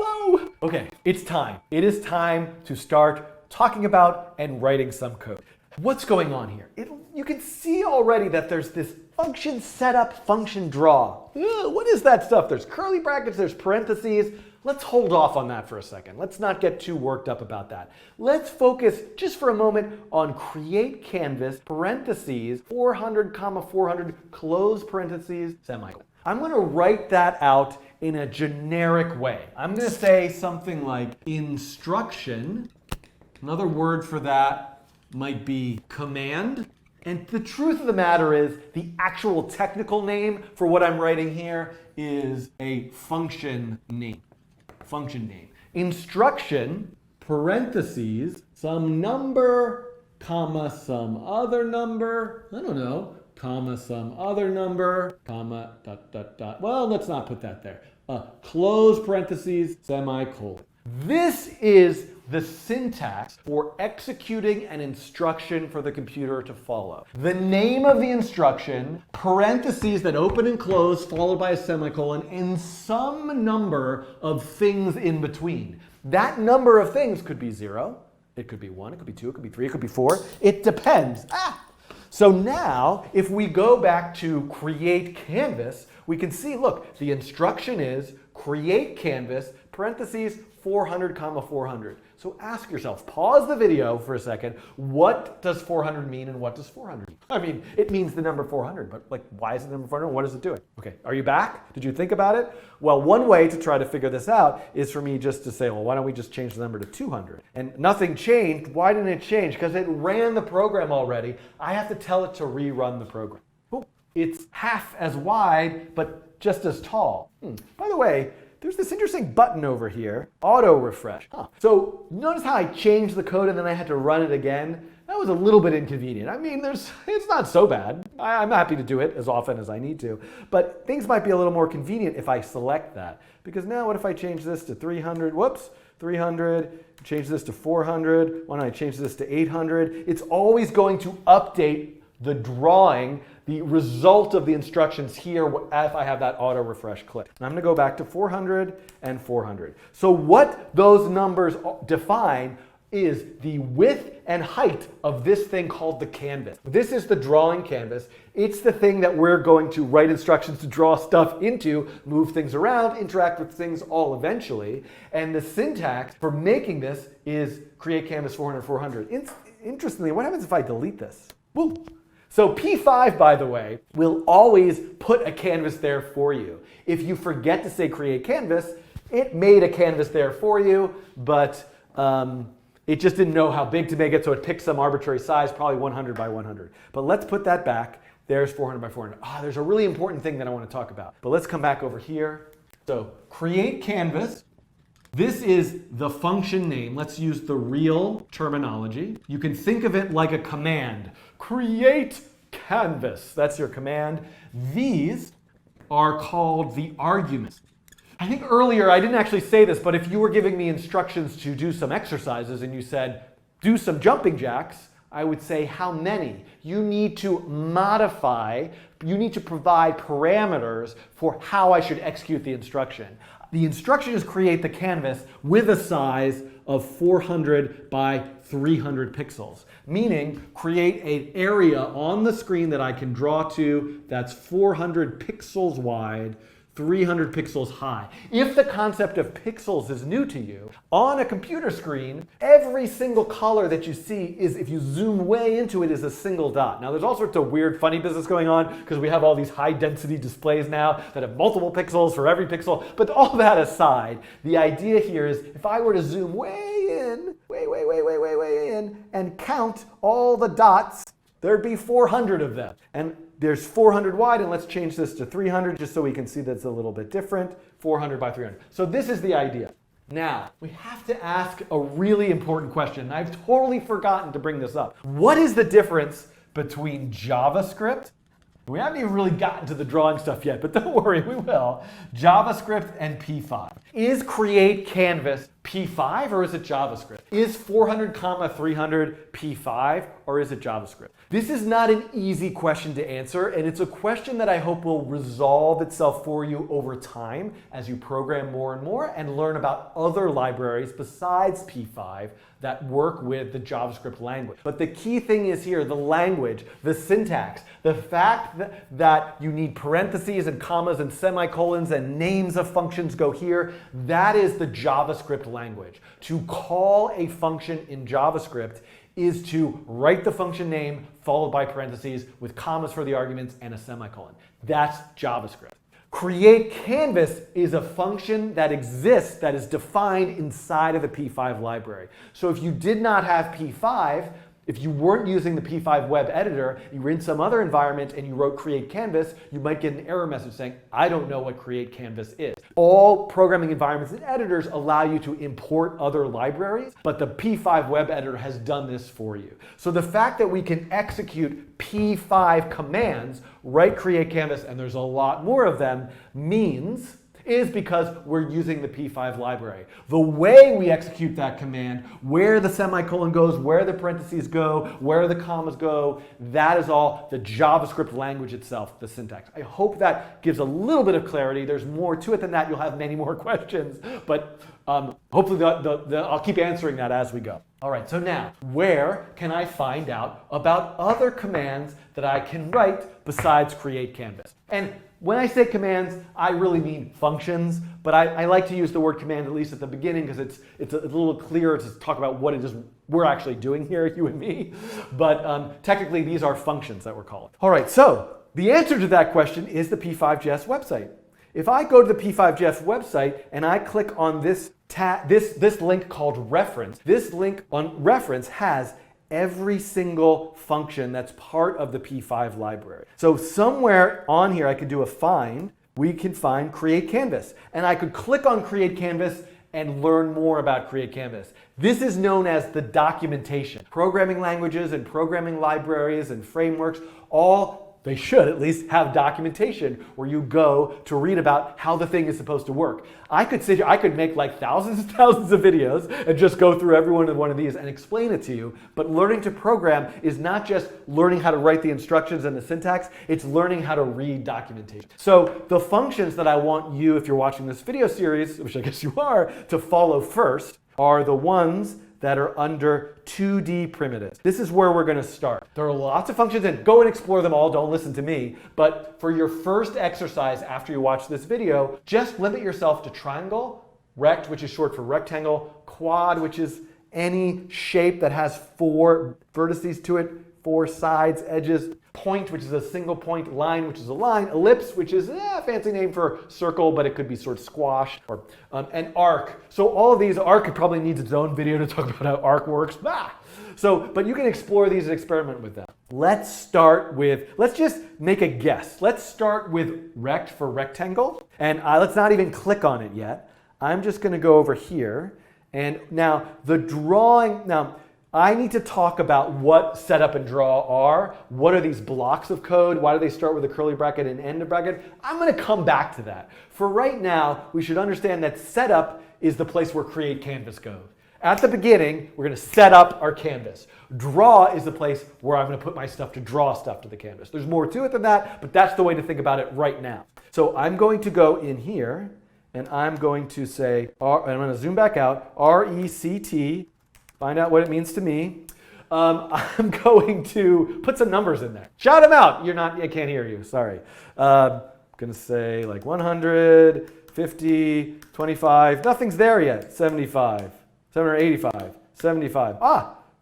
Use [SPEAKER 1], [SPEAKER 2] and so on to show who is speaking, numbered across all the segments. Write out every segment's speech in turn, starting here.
[SPEAKER 1] Hello! Okay, it's time. It is time to start talking about and writing some code. What's going on here? You can see already that there's this function setup, function draw. What is that stuff? There's curly brackets, there's parentheses. Let's hold off on that for a second. Let's not get too worked up about that. Let's focus just for a moment on create canvas, parentheses, 400, 400, close parentheses, semicolon. I'm going to write that out in a generic way. I'm going to say something like instruction. Another word for that might be command. And the truth of the matter is the actual technical name for what I'm writing here is a function name. Function name. Instruction, parentheses, some number, comma, some other number, I don't know, comma, some other number, comma, dot, dot, dot. Well, let's not put that there. Close parentheses, semicolon. This is the syntax for executing an instruction for the computer to follow. The name of the instruction, parentheses that open and close, followed by a semicolon, and some number of things in between. That number of things could be 0, it could be 1, it could be 2, it could be 3, it could be 4. It depends. So now, if we go back to create canvas, we can see, look, the instruction is create canvas, parentheses, 400, 400. So ask yourself, pause the video for a second, what does 400 mean and what does 400 mean? I mean, it means the number 400, but like, why is it the number 400? What is it doing? Okay, are you back? Did you think about it? Well, one way to try to figure this out is for me just to say, well, why don't we just change the number to 200? And nothing changed. Why didn't it change? Because it ran the program already. I have to tell it to rerun the program. Oh, it's half as wide, but just as tall. By the way, there's this interesting button over here, auto refresh. So notice how I changed the code and then I had to run it again? That was a little bit inconvenient. I mean, it's not so bad. I'm happy to do it as often as I need to, but things might be a little more convenient if I select that. Because now what if I change this to 300, whoops, 300, change this to 400, why don't I change this to 800? It's always going to update the drawing, the result of the instructions here if I have that auto refresh click. And I'm going to go back to 400 and 400. So what those numbers define is the width and height of this thing called the canvas. This is the drawing canvas. It's the thing that we're going to write instructions to draw stuff into, move things around, interact with things all eventually. And the syntax for making this is create canvas 400, 400. Interestingly, what happens if I delete this? Woo! So P5, by the way, will always put a canvas there for you. If you forget to say create canvas, it made a canvas there for you, but it just didn't know how big to make it, so it picked some arbitrary size, probably 100 by 100. But let's put that back. There's 400 by 400. There's a really important thing that I want to talk about. But let's come back over here. So create canvas. This is the function name. Let's use the real terminology. You can think of it like a command. Create canvas. That's your command. These are called the arguments. I think earlier I didn't actually say this, but if you were giving me instructions to do some exercises and you said, do some jumping jacks, I would say how many? You need to modify, you need to provide parameters for how I should execute the instruction. The instruction is create the canvas with a size of 400 by 300 pixels, meaning create an area on the screen that I can draw to that's 400 pixels wide, 300 pixels high. If the concept of pixels is new to you, on a computer screen, every single color that you see is, if you zoom way into it, is a single dot. Now there's all sorts of weird funny business going on because we have all these high density displays now that have multiple pixels for every pixel, but all that aside, the idea here is if I were to zoom way in, way in, and count all the dots, there'd be 400 of them. And there's 400 wide, and let's change this to 300 just so we can see that it's a little bit different. 400 by 300. So this is the idea. Now, we have to ask a really important question, and I've totally forgotten to bring this up. What is the difference between JavaScript? We haven't even really gotten to the drawing stuff yet, but don't worry, we will. JavaScript and P5. Is create canvas P5 or is it JavaScript? Is 400, 300 P5 or is it JavaScript? This is not an easy question to answer, and it's a question that I hope will resolve itself for you over time as you program more and more and learn about other libraries besides P5 that work with the JavaScript language. But the key thing is here, the language, the syntax, the fact that you need parentheses and commas and semicolons and names of functions go here, that is the JavaScript language. To call a function in JavaScript is to write the function name followed by parentheses with commas for the arguments and a semicolon. That's JavaScript. Create Canvas is a function that exists that is defined inside of the P5 library. So if you did not have P5, if you weren't using the P5 web editor, you were in some other environment and you wrote Create Canvas, you might get an error message saying, I don't know what Create Canvas is. All programming environments and editors allow you to import other libraries, but the P5 web editor has done this for you. So the fact that we can execute P5 commands, write Create Canvas, and there's a lot more of them, is because we're using the P5 library. The way we execute that command, where the semicolon goes, where the parentheses go, where the commas go, that is all the JavaScript language itself, the syntax. I hope that gives a little bit of clarity. There's more to it than that. You'll have many more questions, but hopefully I'll keep answering that as we go. All right, so now, where can I find out about other commands that I can write besides Create Canvas? And when I say commands, I really mean functions, but I like to use the word command at least at the beginning because it's a little clearer to talk about what it is we're actually doing here, you and me. But technically, these are functions that we're calling. All right, so the answer to that question is the P5.js website. If I go to the P5.js website and I click on this link called reference, this link on reference has every single function that's part of the P5 library. So somewhere on here I could do a find. We can find Create Canvas. And I could click on Create Canvas and learn more about Create Canvas. This is known as the documentation. Programming languages and programming libraries and frameworks they should at least have documentation where you go to read about how the thing is supposed to work. I could make like thousands and thousands of videos and just go through every one of these and explain it to you. But learning to program is not just learning how to write the instructions and the syntax, it's learning how to read documentation. So the functions that I want you, if you're watching this video series, which I guess you are, to follow first are the ones that are under 2D primitives. This is where we're going to start. There are lots of functions, and go and explore them all. Don't listen to me. But for your first exercise after you watch this video, just limit yourself to triangle, rect, which is short for rectangle, quad, which is any shape that has 4 vertices to it, 4 sides, edges, point, which is a single point, line, which is a line, ellipse, which is a fancy name for circle, but it could be sort of squash, or and arc. So all of these, arc probably needs its own video to talk about how arc works. But you can explore these and experiment with them. Let's just make a guess. Let's start with rect for rectangle, and let's not even click on it yet. I'm just going to go over here, and now the drawing, I need to talk about what setup and draw are. What are these blocks of code? Why do they start with a curly bracket and end of bracket? I'm going to come back to that. For right now, we should understand that setup is the place where Create Canvas goes. At the beginning, we're going to set up our canvas. Draw is the place where I'm going to put my stuff to draw stuff to the canvas. There's more to it than that, but that's the way to think about it right now. So I'm going to go in here, and I'm going to say, I'm going to zoom back out, RECT, find out what it means to me. I'm going to put some numbers in there. Shout them out. I can't hear you, sorry. I'm going to say like 100, 50, 25, nothing's there yet, 75, 785, 75.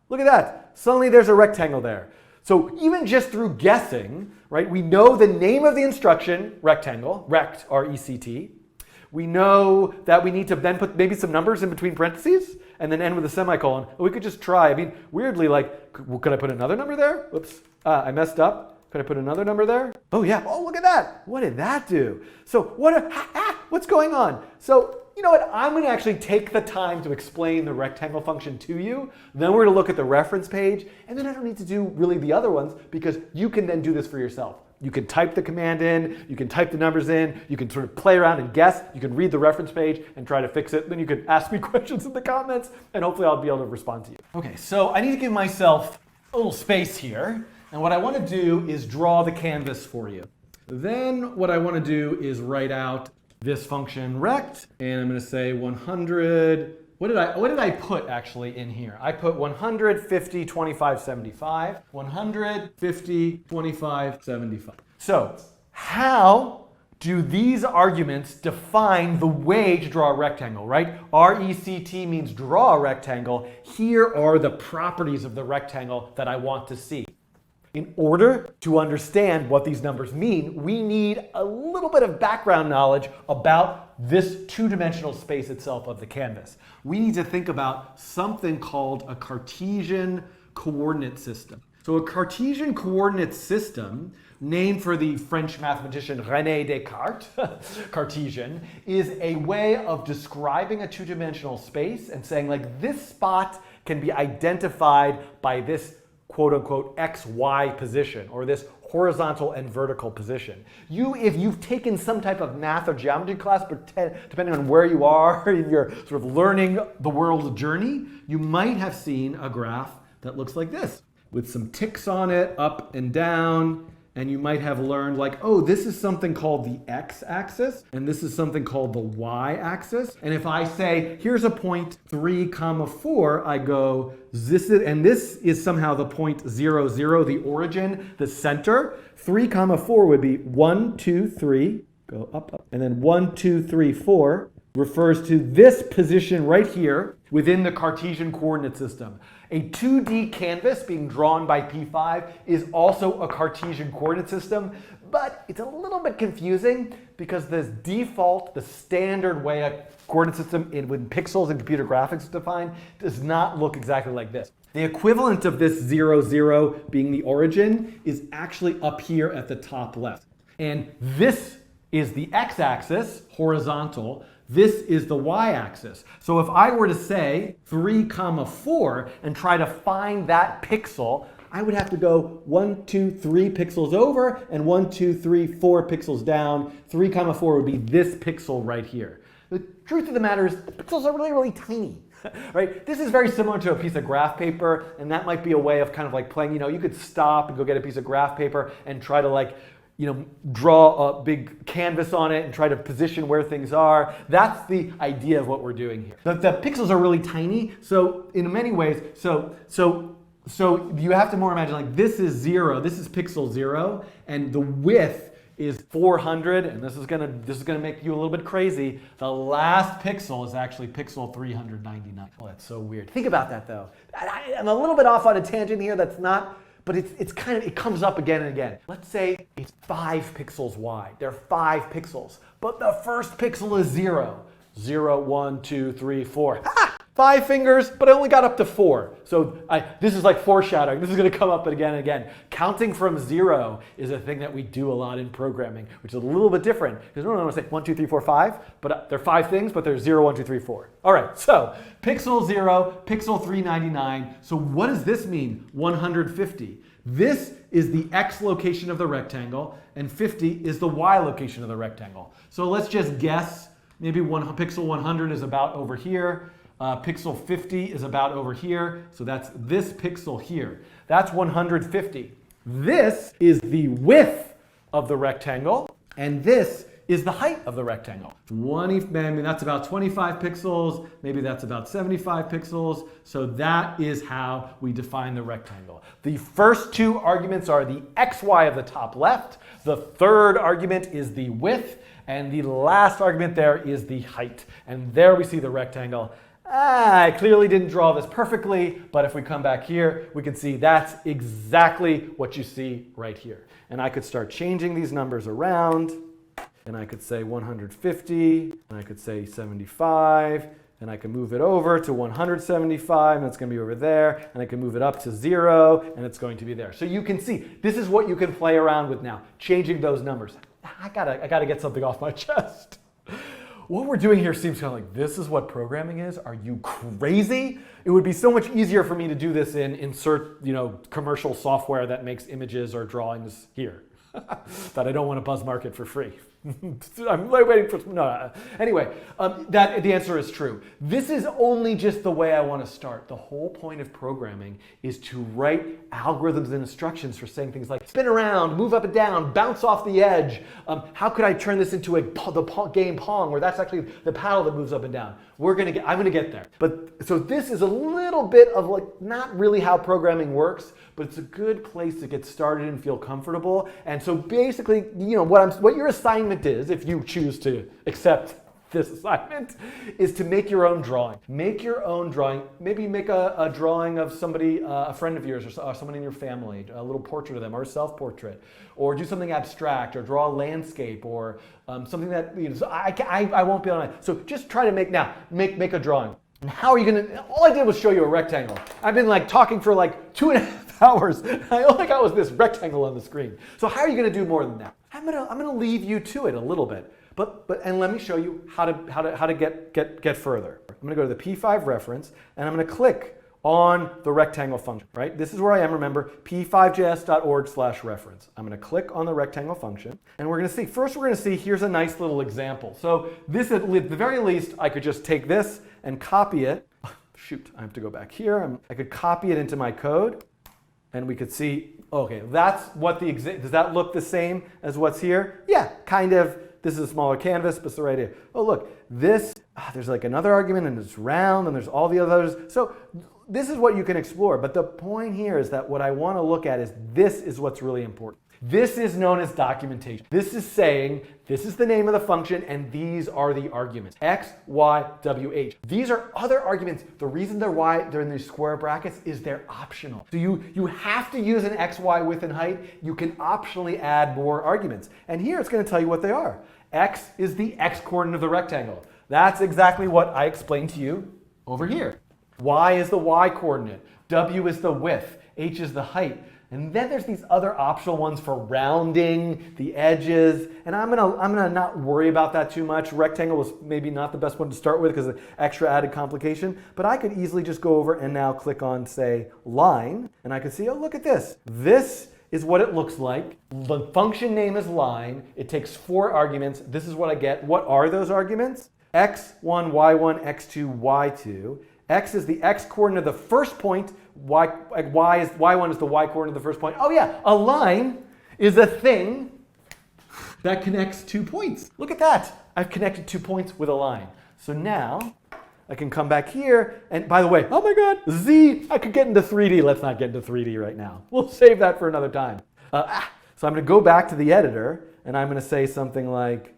[SPEAKER 1] Look at that. Suddenly there's a rectangle there. So even just through guessing, right, we know the name of the instruction, rectangle, rect, R-E-C-T. We know that we need to then put maybe some numbers in between parentheses and then end with a semicolon. We could just try. I mean, weirdly, like, could I put another number there? Whoops, I messed up. Could I put another number there? Oh yeah, oh look at that. What did that do? So what's going on? So you know what, I'm gonna actually take the time to explain the rectangle function to you. Then we're gonna look at the reference page, and then I don't need to do really the other ones because you can then do this for yourself. You can type the command in, you can type the numbers in, you can sort of play around and guess, you can read the reference page and try to fix it. Then you can ask me questions in the comments and hopefully I'll be able to respond to you. Okay, so I need to give myself a little space here. And what I want to do is draw the canvas for you. Then what I want to do is write out this function rect, and I'm going to say 100. What did I put actually in here? I put 150, 25, 75. 150, 25, 75. So how do these arguments define the way to draw a rectangle, right? RECT means draw a rectangle. Here are the properties of the rectangle that I want to see. In order to understand what these numbers mean, we need a little bit of background knowledge about this two-dimensional space itself of the canvas. We need to think about something called a Cartesian coordinate system. So a Cartesian coordinate system, named for the French mathematician René Descartes, Cartesian, is a way of describing a two-dimensional space and saying like this spot can be identified by this quote-unquote XY position, or this horizontal and vertical position. If you've taken some type of math or geometry class, depending on where you are in your sort of learning the world journey, you might have seen a graph that looks like this, with some ticks on it, up and down, and you might have learned like, oh, this is something called the x-axis, and this is something called the y-axis. And if I say, here's a point 3, 4, I go, this is somehow the point 0, 0, the origin, the center. 3, 4 would be 1, 2, 3, go up, up, and then 1, 2, 3, 4 refers to this position right here within the Cartesian coordinate system. A 2D canvas being drawn by P5 is also a Cartesian coordinate system, but it's a little bit confusing because the default, the standard way a coordinate system when pixels and computer graphics is defined does not look exactly like this. The equivalent of this 0, 0 being the origin is actually up here at the top left. And this is the x-axis, horizontal. This is the y-axis. So if I were to say 3, 4 and try to find that pixel, I would have to go 1, 2, 3 pixels over and 1, 2, 3, 4 pixels down. 3, 4 would be this pixel right here. The truth of the matter is the pixels are really, really tiny. Right? This is very similar to a piece of graph paper, and that might be a way of kind of like playing, you could stop and go get a piece of graph paper and try to like draw a big canvas on it and try to position where things are. That's the idea of what we're doing here. The pixels are really tiny, so in many ways, so you have to more imagine like this is 0, this is pixel 0, and the width is 400, and this is gonna make you a little bit crazy. The last pixel is actually pixel 399. Oh, that's so weird. Think about that though. I'm a little bit off on a tangent here. That's not. But it comes up again and again. Let's say it's 5 pixels wide. There are 5 pixels, but the first pixel is 0. 0, 1, 2, 3, 4. Ha! 5 fingers, but I only got up to 4. So this is like foreshadowing. This is going to come up again and again. Counting from 0 is a thing that we do a lot in programming, which is a little bit different. Because normally I want to say 1, 2, 3, 4, 5, but there are 5 things, but there's 0, 1, 2, 3, 4. All right, so pixel 0, pixel 399. So what does this mean? 150. This is the x location of the rectangle, and 50 is the y location of the rectangle. So let's just guess. Maybe pixel 100 is about over here. Pixel 50 is about over here. So that's this pixel here. That's 150. This is the width of the rectangle, and this is the height of the rectangle. That's about 25 pixels. Maybe that's about 75 pixels. So that is how we define the rectangle. The first 2 arguments are the xy of the top left. The third argument is the width. And the last argument there is the height. And there we see the rectangle. I clearly didn't draw this perfectly, but if we come back here, we can see that's exactly what you see right here. And I could start changing these numbers around. And I could say 150, and I could say 75, and I can move it over to 175, and it's going to be over there, and I can move it up to 0, and it's going to be there. So you can see, this is what you can play around with now, changing those numbers. I gotta get something off my chest. What we're doing here seems kind of like, this is what programming is? Are you crazy? It would be so much easier for me to do this in insert, commercial software that makes images or drawings here. that I don't want to buzz market for free. I'm waiting for, no. Anyway, the answer is true. This is only just the way I want to start. The whole point of programming is to write algorithms and instructions for saying things like spin around, move up and down, bounce off the edge. How could I turn this into the game Pong, where that's actually the paddle that moves up and down? I'm gonna get there. But so this is a little bit of like not really how programming works, but it's a good place to get started and feel comfortable. And so basically, you know, what your assignment is, if you choose to accept this assignment, is to make your own drawing. Make your own drawing. Maybe make a drawing of somebody, a friend of yours, or someone in your family, a little portrait of them, or a self-portrait, or do something abstract, or draw a landscape, or something that, you know, so I won't be on it. So just try to make a drawing. And how are you gonna, all I did was show you a rectangle. I've been like talking for like 2.5 hours. All I got was this rectangle on the screen. So how are you gonna do more than that? I'm gonna leave you to it a little bit. And let me show you how to get further. I'm gonna go to the P5 reference, and I'm gonna click on the rectangle function, right? This is where I am, remember, p5js.org/reference. I'm gonna click on the rectangle function, and we're gonna see, here's a nice little example. So this, at the very least, I could just take this and copy it. Shoot, I have to go back here. I could copy it into my code, and we could see, okay, that's what does that look the same as what's here? Yeah, kind of. This is a smaller canvas, but it's the right idea. Oh, look, this, there's like another argument, and it's round, and there's all the others. So this is what you can explore. But the point here is that what I want to look at is this is what's really important. This is known as documentation. This is saying, this is the name of the function, and these are the arguments. X, Y, W, H. These are other arguments. The reason they're in these square brackets is they're optional. So you have to use an X, Y, width, and height. You can optionally add more arguments. And here it's going to tell you what they are. X is the X coordinate of the rectangle. That's exactly what I explained to you over here. Y is the Y coordinate. W is the width. H is the height. And then there's these other optional ones for rounding the edges. And I'm gonna not worry about that too much. Rectangle was maybe not the best one to start with because of extra added complication. But I could easily just go over and now click on, say, line. And I can see, oh, look at this. This is what it looks like. The function name is line. It takes 4 arguments. This is what I get. What are those arguments? x1, y1, x2, y2. X is the X coordinate of the first point. Y1 is the Y coordinate of the first point. Oh yeah, a line is a thing that connects 2 points. Look at that. I've connected 2 points with a line. So now I can come back here, and by the way, oh my God, Z, I could get into 3D. Let's not get into 3D right now. We'll save that for another time. So I'm gonna go back to the editor, and I'm gonna say something like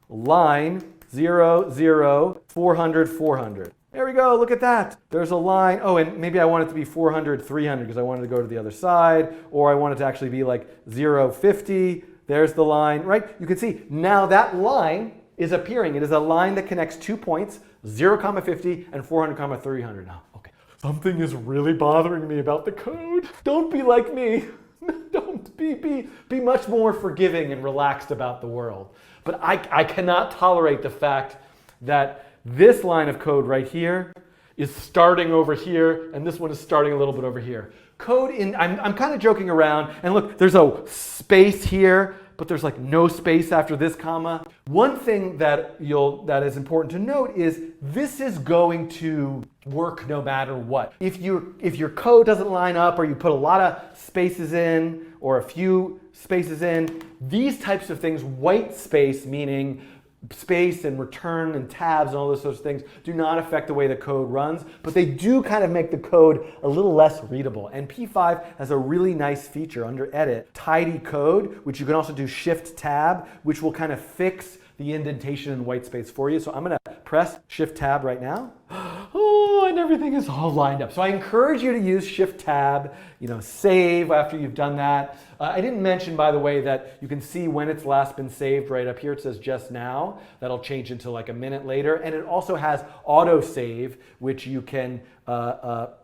[SPEAKER 1] line 0, 0, 400, 400. There we go, look at that. There's a line. Oh, and maybe I want it to be 400, 300 because I wanted to go to the other side, or I want it to actually be like 0, 50. There's the line, right? You can see now that line is appearing. It is a line that connects 2 points, 0, 50 and 400, 300. Now, okay, something is really bothering me about the code. Don't be like me. Don't be much more forgiving and relaxed about the world. But I cannot tolerate the fact that this line of code right here is starting over here, and this one is starting a little bit over here. I'm kind of joking around, and look, there's a space here, but there's like no space after this comma. One thing that is important to note is this is going to work no matter what. If your code doesn't line up, or you put a lot of spaces in, or a few spaces in, these types of things, white space, meaning space and return and tabs and all those sorts of things, do not affect the way the code runs, but they do kind of make the code a little less readable. And P5 has a really nice feature under Edit, Tidy Code, which you can also do Shift Tab, which will kind of fix the indentation and white space for you. So I'm gonna press Shift Tab right now. Oh, and everything is all lined up. So I encourage you to use Shift Tab, save after you've done that. I didn't mention, by the way, that you can see when it's last been saved right up here. It says just now. That'll change until like a minute later. And it also has auto save, which you can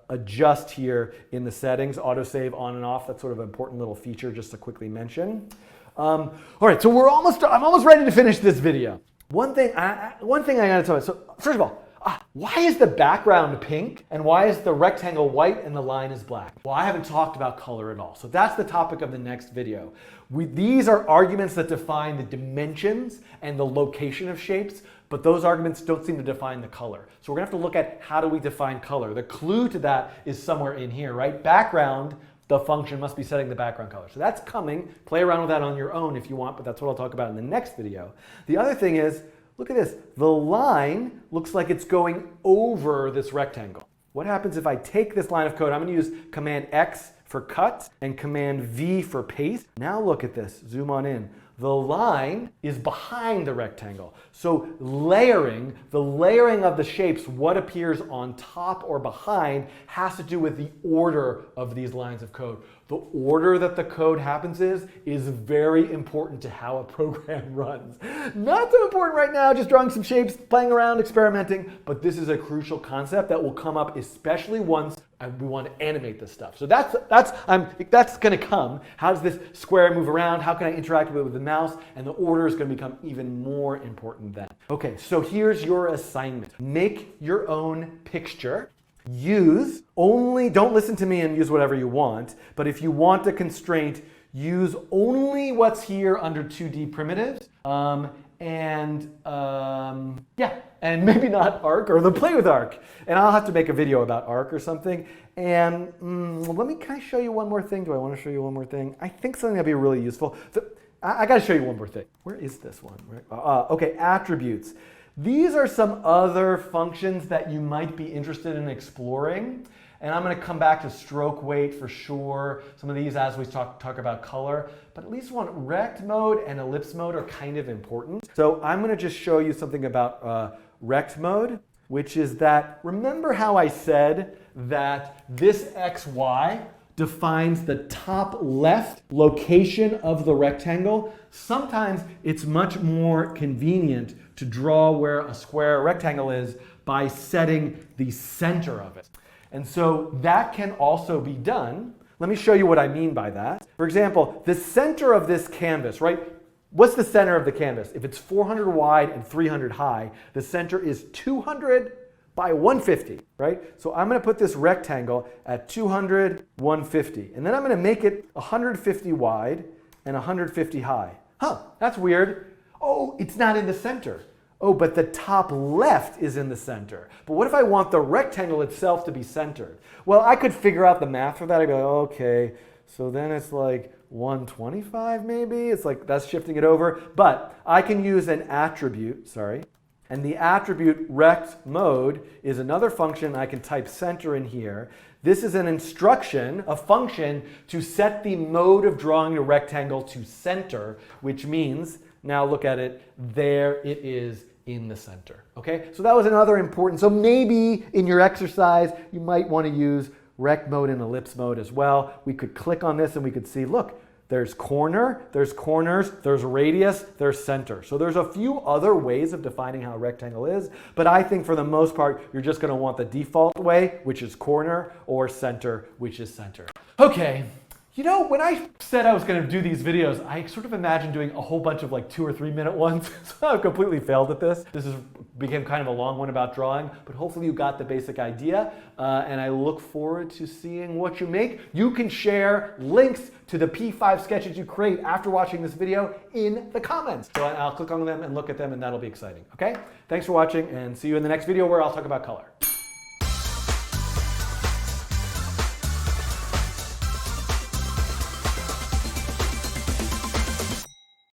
[SPEAKER 1] adjust here in the settings. Auto save on and off. That's sort of an important little feature just to quickly mention. All right, so I'm almost ready to finish this video. One thing I gotta tell you. So first of all, Why is the background pink and why is the rectangle white and the line is black? Well, I haven't talked about color at all. So that's the topic of the next video. These are arguments that define the dimensions and the location of shapes, but those arguments don't seem to define the color. So we're gonna have to look at how do we define color. The clue to that is somewhere in here, right? Background, the function must be setting the background color. So that's coming. Play around with that on your own if you want, but that's what I'll talk about in the next video. The other thing is, look at this. The line looks like it's going over this rectangle. What happens if I take this line of code? I'm going to use Command X for cut and Command V for paste. Now look at this. Zoom on in. The line is behind the rectangle. So layering, the layering of the shapes, what appears on top or behind, has to do with the order of these lines of code. The order that the code happens is very important to how a program runs. Not so important right now, just drawing some shapes, playing around, experimenting, but this is a crucial concept that will come up especially once we want to animate this stuff. So that's going to come. How does this square move around? How can I interact with it with the mouse? And the order is going to become even more important then. Okay, so here's your assignment. Make your own picture. Use only, don't listen to me and use whatever you want, but if you want a constraint, use only what's here under 2D primitives, and maybe not arc or the play with arc. And I'll have to make a video about arc or something. And can I show you one more thing? Do I want to show you one more thing? I think something that'd be really useful. I got to show you one more thing. Where is this one? Okay, attributes. These are some other functions that you might be interested in exploring. And I'm going to come back to stroke weight for sure. Some of these as we talk about color. But at least one, rect mode and ellipse mode are kind of important. So I'm going to just show you something about rect mode, which is that, remember how I said that this XY defines the top left location of the rectangle? Sometimes it's much more convenient to draw where a square or rectangle is by setting the center of it. And so that can also be done. Let me show you what I mean by that. For example, the center of this canvas, right? What's the center of the canvas? If it's 400 wide and 300 high, the center is 200 by 150, right? So I'm going to put this rectangle at 200, 150. And then I'm going to make it 150 wide and 150 high. That's weird. Oh, it's not in the center. Oh, but the top left is in the center. But what if I want the rectangle itself to be centered? Well, I could figure out the math for that. I go, okay, so then it's like 125 maybe. It's like that's shifting it over. But I can use an attribute, and the attribute rect mode is another function. I can type center in here. This is an instruction, a function, to set the mode of drawing a rectangle to center, which means, now look at it, there it is in the center. Okay, so that was another important, so maybe in your exercise, you might want to use rect mode and ellipse mode as well. We could click on this and we could see, look, there's corner, there's corners, there's radius, there's center. So there's a few other ways of defining how a rectangle is, but I think for the most part, you're just going to want the default way, which is corner, or center, which is center. Okay. You know, when I said I was going to do these videos, I sort of imagined doing a whole bunch of like 2 or 3 minute ones. So I've completely failed at this. This became kind of a long one about drawing, but hopefully you got the basic idea. And I look forward to seeing what you make. You can share links to the P5 sketches you create after watching this video in the comments. So I'll click on them and look at them, and that'll be exciting. Okay? Thanks for watching, and see you in the next video where I'll talk about color.